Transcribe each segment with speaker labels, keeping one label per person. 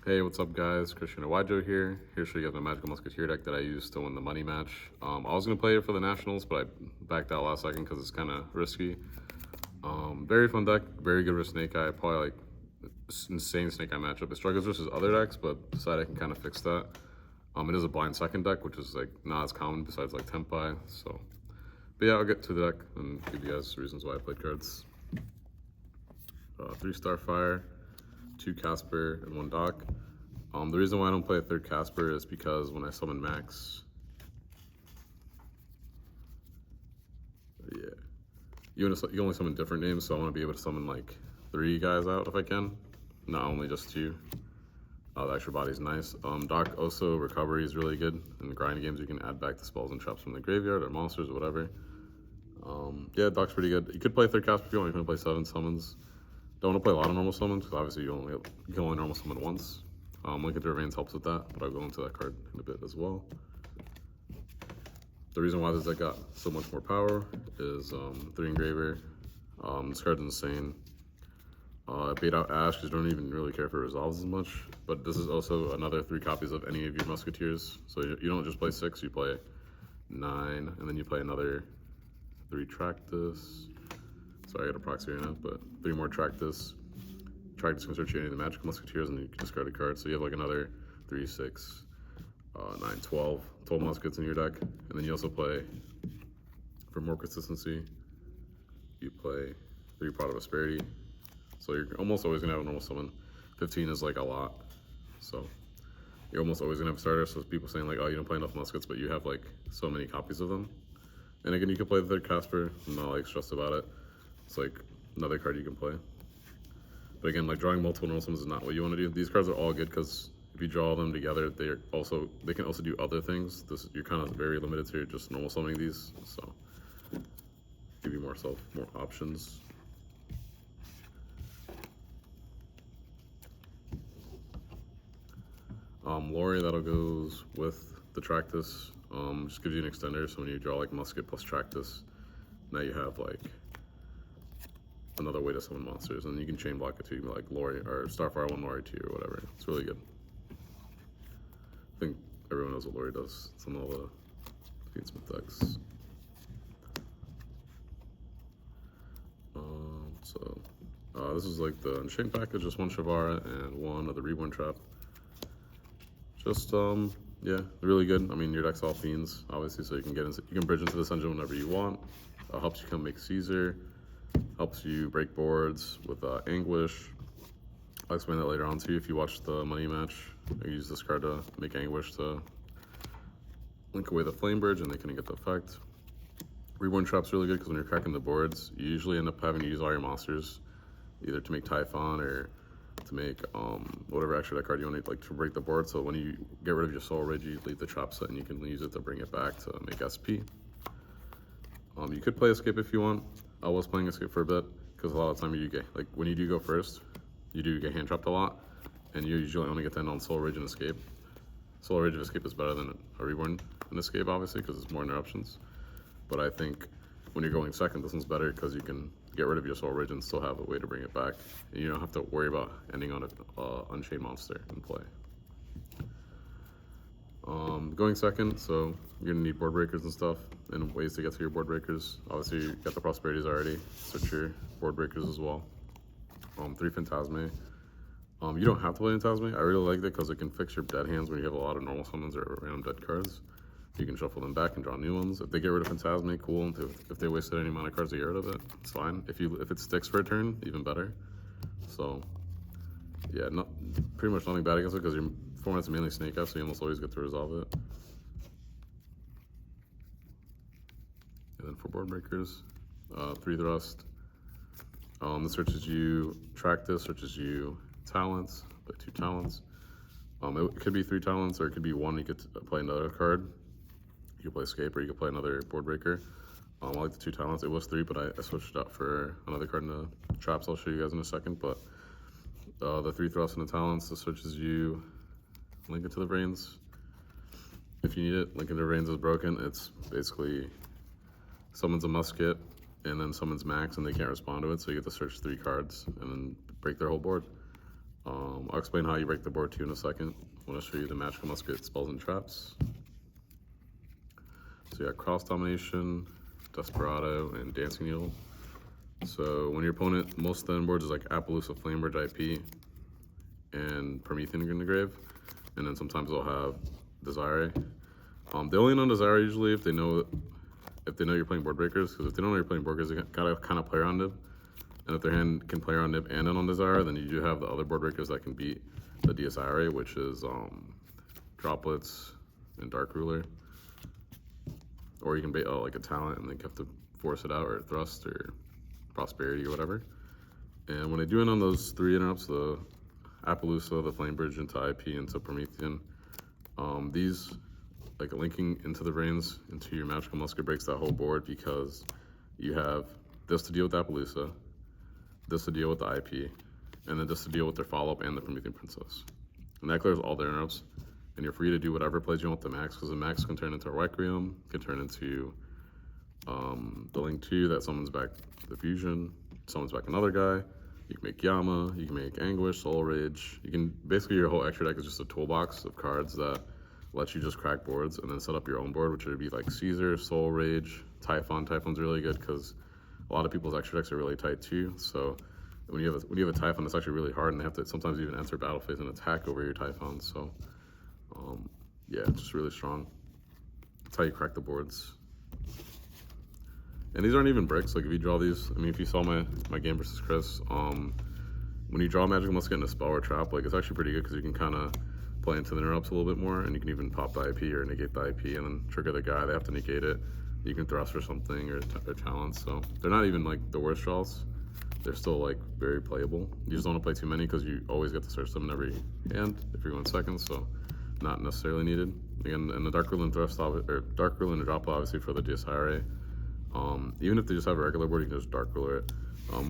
Speaker 1: Hey, what's up guys? Cristian here to show you guys my Magical Musketeer deck that I used to win the money match. I was going to play it for the Nationals, but I backed out last second because it's kind of risky. Very fun deck, very good with Snake Eye, probably like insane Snake Eye matchup. It struggles versus other decks, but decided I can kind of fix that. It is a blind second deck, which is like not as common besides like Tempai, so. But yeah, I'll get to the deck and give you guys reasons why I played cards. 3 Starfire, 2 Casper, and 1 Doc. The reason why I don't play a 3rd Casper is because when I summon Max, you only summon different names, so I want to be able to summon like 3 guys out if I can, not only just 2. The extra body's nice. Doc also recovery is really good in the grind games. You can add back the spells and traps from the graveyard or monsters or whatever. Yeah, Doc's pretty good. You could play 3rd Casper if you want. You can play 7 summons. Don't want to play a lot of normal summons because obviously you can only normal summon once. Musketeer Veins helps with that, but I'll go into that card in a bit as well. The reason why this deck got so much more power is 3 Engraver. This card's insane. I bait out Ash because you don't even really care if it resolves as much, but this is also another 3 copies of any of your Musketeers. So you don't just play 6, you play 9, and then you play another 3 Tractus. Sorry, I got a proxy right now, but 3 more Tractus. Tractus can start chaining the Magical Musketeers and you can discard a card. So you have like another 3, 6, 9, 12 muskets in your deck. And then you also play, for more consistency, you play 3 Pot of Asperity. So you're almost always gonna have a normal summon. 15 is like a lot. So you're almost always gonna have starters. So people saying like, oh, you don't play enough muskets, but you have like so many copies of them. And again, you can play the 3rd Casper. I'm not like stressed about it. It's like another card you can play. But again, like drawing multiple normal summons is not what you want to do. These cards are all good because if you draw them together, they can also do other things. You're kind of very limited to just normal summoning these, so give you more options. Lori, that'll goes with the Tractus. Just gives you an extender, so when you draw like Musket plus Tractus, now you have like another way to summon monsters, and you can chain block it too, like Lori or Starfire 1, Lori 2, or whatever. It's really good. I think everyone knows what Lori does. It's on all the Fiendsmith decks. This is like the Unchained package, just 1 Shavara and 1 of the Reborn Trap. Just yeah, really good. I mean, your deck's all fiends, obviously, so you can bridge into this engine whenever you want. Helps you come make Caesar. Helps you break boards with Anguish. I'll explain that later on too if you watch the money match. I use this card to make Anguish to link away the Flame Bridge and they couldn't get the effect. Reborn Trap's really good because when you're cracking the boards, you usually end up having to use all your monsters, either to make Typhon or to make whatever extra deck card you want to like to break the board. So when you get rid of your Soul Ridge, you leave the trap set and you can use it to bring it back to make SP. You could play Escape if you want. I was playing Escape for a bit because a lot of the time you get, like when you do go first, you do get hand trapped a lot and you usually only get to end on Soul Ridge and Escape. Soul Ridge of Escape is better than a Reborn and Escape obviously because it's more interruptions. But I think when you're going second, this one's better because you can get rid of your Soul Ridge and still have a way to bring it back. And you don't have to worry about ending on an Unchained monster in play. Going second, so you're gonna need board breakers and stuff and ways to get to your board breakers. Obviously you got the prosperities already, search your board breakers as well. 3 Phantasme. You don't have to play Phantasme. I really like it because it can fix your dead hands when you have a lot of normal summons or random dead cards. You can shuffle them back and draw new ones. If they get rid of Phantasme, cool. If they wasted any amount of cards to get rid of it, it's fine. If it sticks for a turn, even better. So yeah, pretty much nothing bad against it because your format's mainly Snake Eye, so you almost always get to resolve it. And then for board breakers, 3 Thrust. This searches you Tractus, searches you Talents, play 2 Talents. It could be 3 Talents or it could be 1. You could play another card. You could play Escape or you could play another board breaker. I like the 2 Talents. It was 3, but I switched it out for another card in the traps. I'll show you guys in a second. But the 3 Thrusts and the Talents, this searches you Link it to the Brains. If you need it, Link it to the Brains is broken. It's basically summons a musket and then summons Max and they can't respond to it, so you get to search 3 cards and then break their whole board. I'll explain how you break the board to you in a second. I want to show you the magical musket spells and traps. So you got Cross Domination, Desperado, and Dancing Needle. So when your opponent, most of the end boards is like Appaloosa, Flamebridge, IP, and Promethean in the grave, and then sometimes they'll have Desire. They only know Desire usually if they know you're playing board breakers, because if they don't know you're playing board breakers, they gotta kind of play around Nib. And if their hand can play around Nib and then on Desire, then you do have the other board breakers that can beat the DSIRA, which is Droplets and Dark Ruler. Or you can bait out like a talent and then you have to force it out, or thrust or prosperity or whatever. And when they do it on those 3 interrupts, the Appaloosa, the Flamebridge into IP, into Promethean, these like linking into the brains into your magical musket breaks that whole board, because you have this to deal with Appaloosa, this to deal with the IP, and then this to deal with their follow-up and the Promethean Princess. And that clears all their interrupts, and you're free to do whatever plays you want with the max, because the max can turn into a Requiem, can turn into the Link 2 that summons back the Fusion, summons back another guy. You can make Yama, you can make Anguish, Soul Rage. You can, basically your whole extra deck is just a toolbox of cards that let you just crack boards and then set up your own board, which would be like Caesar, Soul Rage, Typhon. Typhon's really good because a lot of people's extra decks are really tight too. So when you have a Typhon, it's actually really hard, and they have to sometimes even enter battle phase and attack over your Typhon. So yeah, it's just really strong. That's how you crack the boards. And these aren't even bricks. Like if you draw these, I mean, if you saw my game versus Chris, when you draw a magical musket in a spell or trap, like it's actually pretty good because you can kind of play into the interrupts a little bit more, and you can even pop the IP or negate the IP and then trigger the guy. They have to negate it. You can thrust or something or challenge. So they're not even like the worst draws. They're still like very playable. You just don't want to play too many because you always get to search them in every hand if you're going second. So not necessarily needed. Again, and the Dark Ruler and Thrust, or Dark Ruler and Drop obviously for the DSIRA. Even if they just have a regular board, you can just Dark Ruler it.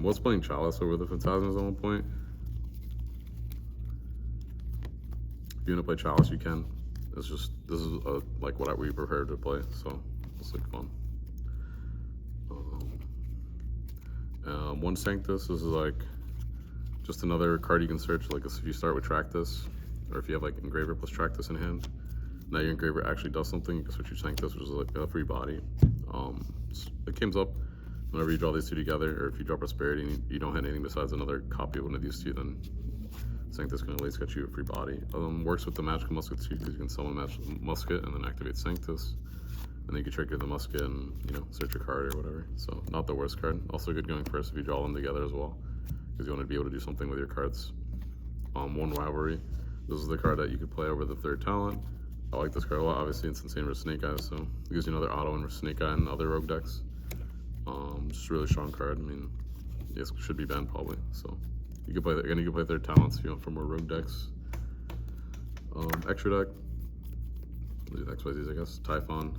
Speaker 1: Was playing Chalice over the Phantasmas at one point. If you want to play Chalice, you can. It's just, this is like what we prefer to play, so it's like fun. One Sanctus, this is like just another card you can search. Like if you start with Tractus, or if you have like Engraver plus Tractus in hand, now your Engraver actually does something. You can switch your Sanctus, which is like a free body. It comes up whenever you draw these two together, or if you draw Prosperity and you don't have anything besides another copy of one of these two, then Sanctus can at least get you a free body. Works with the magical musket too, because you can summon musket and then activate Sanctus, and then you can trigger the musket and, you know, search a card or whatever. So not the worst card. Also good going first if you draw them together as well, because you want to be able to do something with your cards. One Rivalry. This is the card that you could play over the 3rd talent. I like this card a lot. Obviously, it's insane versus Snake Eyes, so it gives you another auto in versus Snake Eye and other rogue decks. Just a really strong card. I mean, yes, should be banned probably. So you could play that. Again, you can play 3rd talents if you want for more rogue decks. Extra deck. These XYZs, I guess. Typhon.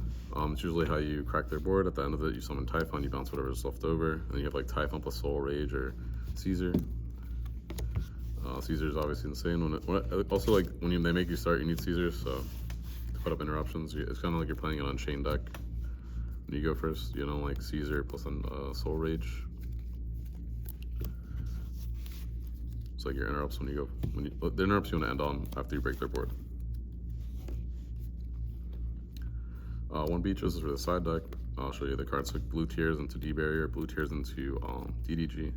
Speaker 1: It's usually how you crack their board. At the end of it, you summon Typhon, you bounce whatever's left over, and then you have like Typhon plus Soul Rage or Caesar. Caesar is obviously insane. Also, like when they make you start, you need Caesar, so to put up interruptions, it's kind of like you're playing an Unchained deck. When you go first, you know, like Caesar plus Soul Rage. It's like your interrupts when you go, the interrupts you want to end on after you break their board. One Beaches is for the side deck. I'll show you the cards. Like blue tiers into D-Barrier, blue tiers into DDG.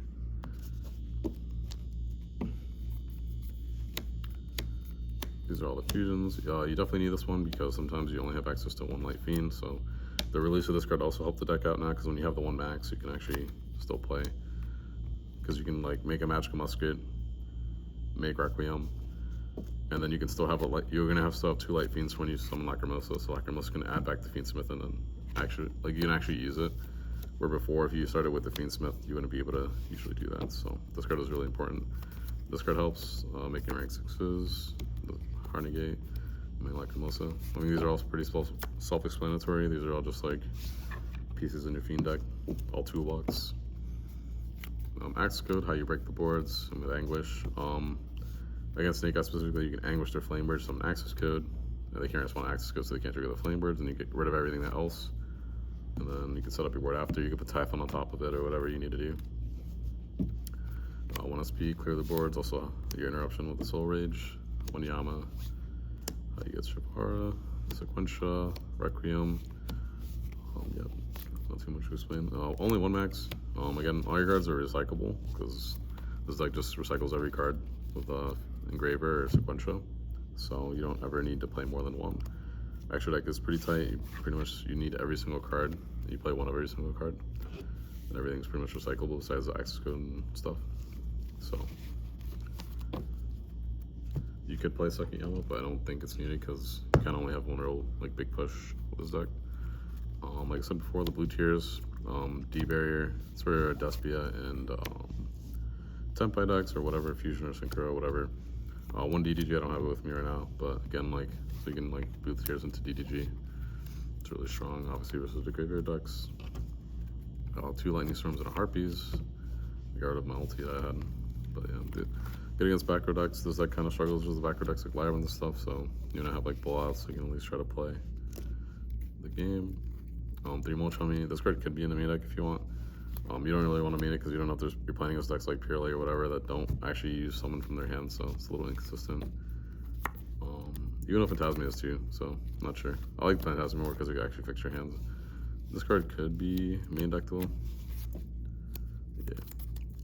Speaker 1: These are all the fusions. You definitely need this one because sometimes you only have access to one Light Fiend. So the release of this card also helped the deck out now, because when you have the 1 max, you can actually still play. Because you can like make a magical musket, make Requiem, and then you can still have you're gonna still have 2 Light Fiends when you summon Lacrimosa. So Lacrimosa can add back the Fiendsmith and then actually, like, you can actually use it. Where before, if you started with the Fiendsmith, you wouldn't be able to usually do that. So this card is really important. This card helps making rank 6s. Harnegate, Lacrimosa. I mean, these are all pretty self-explanatory. These are all just like pieces in your Fiend deck, all toolbox. Axe Code, how you break the boards, and with Anguish. Against Snake Eyes specifically, you can Anguish their Flamebirds, summon Access Code. They can't respond to Access Code, so they can't trigger the Flamebirds, and you get rid of everything else. And then you can set up your board after. You can put Typhon on top of it or whatever you need to do. 1 SP, clear the boards. Also, your interruption with the Soul Rage. 1 Yama. You get Shivara, Sequentia, Requiem. Yep, not too much to explain. Only 1 max. Again, all your cards are recyclable because this deck just recycles every card with Engraver or Sequentia. So you don't ever need to play more than 1. Extra deck is pretty tight. Pretty much you need every single card. You play 1 of every single card. And everything's pretty much recyclable besides the access code and stuff. So you could play second yellow, but I don't think it's needed because you kind of only have 1 real like big push with this deck. Like I said before, the blue tiers, D barrier, it's for Despia and Tempai decks or whatever, Fusion or Synchro, whatever. 1 DDG, I don't have it with me right now, but again, like, so you can like blue tiers into DDG. It's really strong, obviously, versus the graveyard decks. 2 Lightning Storms and a Harpies. I got rid of my ulti that I had. But yeah, dude. Good against backrow decks. This deck kind of struggles with the backrow decks like Lyra and stuff, so you know, have like blowouts, so you can at least try to play the game. 3 Molchummy. This card could be in the main deck if you want. You don't really want to main it because you don't know if you're playing against decks like Purely or whatever that don't actually use summon from their hand, so it's a little inconsistent. You know Phantasma is too, so I'm not sure. I like Phantasma more because it can actually fix your hands. This card could be main deck though. Yeah,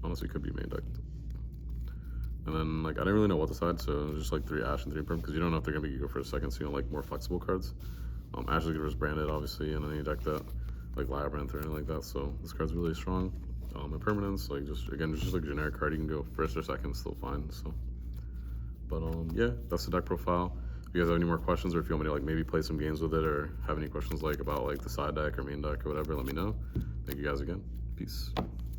Speaker 1: honestly could be main deck. And then like I didn't really know what to decide, so just like 3 Ash and 3 Imperm because you don't know if they're gonna be go for a second, so you know like more flexible cards. Ash is good versus Branded obviously, and then you deck that like Labyrinth or anything like that. So this card's really strong. Impermanence, like just again just like a generic card, you can go first or second, still fine. So, but yeah, that's the deck profile. If you guys have any more questions, or if you want me to like maybe play some games with it, or have any questions like about like the side deck or main deck or whatever, let me know. Thank you guys again. Peace.